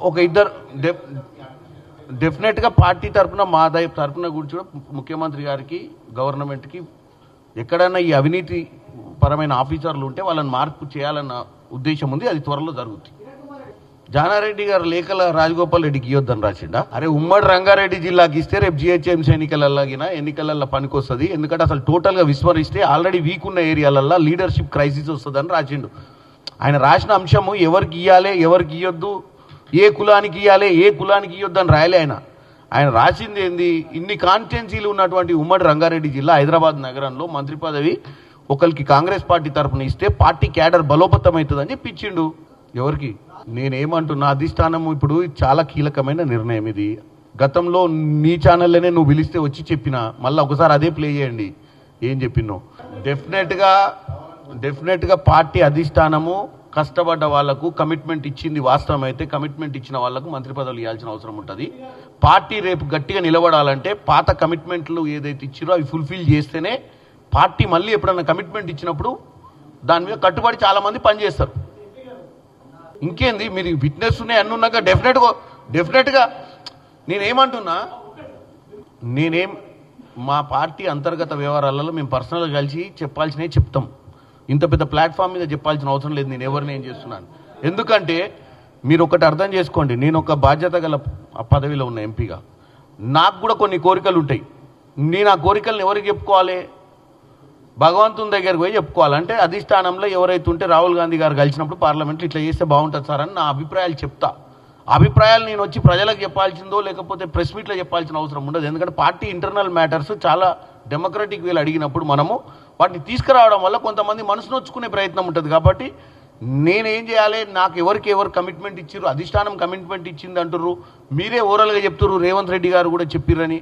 ఒక ఇద్దరు డెఫినెట్గా పార్టీ తరఫున మా తరఫున గురించి ముఖ్యమంత్రి గారికి గవర్నమెంట్కి ఎక్కడైనా ఈ అవినీతి పరమైన ఆఫీసర్లు ఉంటే వాళ్ళని మార్పు చేయాలన్న ఉద్దేశం ఉంది. అది త్వరలో జరుగుతుంది. జానారెడ్డి గారు లేఖల రాజగోపాల్ రెడ్డికి ఇవ్వద్దని రాసిండా? అరే ఉమ్మడి రంగారెడ్డి జిల్లాకి ఇస్తే రేపు జిహెచ్ఎంసీ ఎన్నికలల్లో పనికొస్తుంది. ఎందుకంటే అసలు టోటల్గా విస్మరిస్తే ఆల్రెడీ వీక్ ఉన్న ఏరియాలల్లో లీడర్షిప్ క్రైసిస్ వస్తుందని రాసిండు. ఆయన రాసిన అంశము ఎవరికి ఇవ్వాలి ఎవరికి ఇవ్వద్దు, ఏ కులానికి ఇవ్వాలి ఏ కులానికి ఇవ్వద్దు అని రాయలే. ఆయన రాసింది ఏంది, ఇన్ని కాన్స్టిట్యున్సీలు ఉన్నటువంటి ఉమ్మడి రంగారెడ్డి జిల్లా హైదరాబాద్ నగరంలో మంత్రి పదవి ఒకరికి కాంగ్రెస్ పార్టీ తరఫున ఇస్తే పార్టీ క్యాడర్ బలోపేతం అవుతుందని చెప్పించిండు. ఎవరికి? నేనేమంటున్నా, అధిష్టానము ఇప్పుడు చాలా కీలకమైన నిర్ణయం ఇది. గతంలో నీ ఛానల్లోనే నువ్వు పిలిస్తే వచ్చి చెప్పినా, మళ్ళీ ఒకసారి అదే ప్లే చేయండి ఏం చెప్పినో. డెఫినెట్గా పార్టీ అధిష్టానము కష్టపడ్డ వాళ్లకు కమిట్మెంట్ ఇచ్చింది వాస్తవం అయితే కమిట్మెంట్ ఇచ్చిన వాళ్లకు మంత్రి పదవులు ఇవ్వాల్సిన అవసరం ఉంటుంది. పార్టీ రేపు గట్టిగా నిలబడాలంటే పాత కమిట్మెంట్లు ఏదైతే ఇచ్చిరో అవి ఫుల్ఫిల్ చేస్తేనే పార్టీ మళ్ళీ ఎప్పుడన్నా కమిట్మెంట్ ఇచ్చినప్పుడు దాని మీద కట్టుబడి చాలామంది పనిచేస్తారు. ఇంకేంది, మీరు విట్నెస్ ఉన్నాయి అన్నీ ఉన్నాక డెఫినెట్గా నేనేమంటున్నా, మా పార్టీ అంతర్గత వ్యవహారాలలో మేము పర్సనల్గా కలిసి చెప్పాల్సినవి చెప్తాం. ఇంత పెద్ద ప్లాట్ఫామ్ మీద చెప్పాల్సిన అవసరం లేదు నేను ఎవరిని ఏం చేస్తున్నాను. ఎందుకంటే మీరు ఒకటి అర్థం చేసుకోండి, నేను ఒక బాధ్యత గల పదవిలో ఉన్న ఎంపీగా నాకు కూడా కొన్ని కోరికలు ఉంటాయి. నేను ఆ కోరికలను ఎవరికి చెప్పుకోవాలి? భగవంతుని దగ్గరికి పోయి చెప్పుకోవాలంటే అధిష్టానంలో ఎవరైతే ఉంటే రాహుల్ గాంధీ గారు కలిసినప్పుడు పార్లమెంట్లో ఇట్లా చేస్తే బాగుంటుంది సార్ అని నా అభిప్రాయాలు చెప్తా. అభిప్రాయాలు నేను వచ్చి ప్రజలకు చెప్పాల్సిందో లేకపోతే ప్రెస్ మీట్లో చెప్పాల్సిన అవసరం ఉండదు. ఎందుకంటే పార్టీ ఇంటర్నల్ మ్యాటర్స్ చాలా డెమోక్రటిక్ వేలు అడిగినప్పుడు మనము వాటిని తీసుకురావడం వల్ల కొంతమంది మనసు నొచ్చుకునే ప్రయత్నం ఉంటుంది. కాబట్టి నేనేం చేయాలి, నాకు ఎవరు కమిట్మెంట్ ఇచ్చిర్రు, అధిష్టానం కమిట్మెంట్ ఇచ్చింది అంటుర్రు, మీరే ఓవరాల్గా చెప్తుర్రు, రేవంత్ రెడ్డి గారు కూడా చెప్పిర్రని.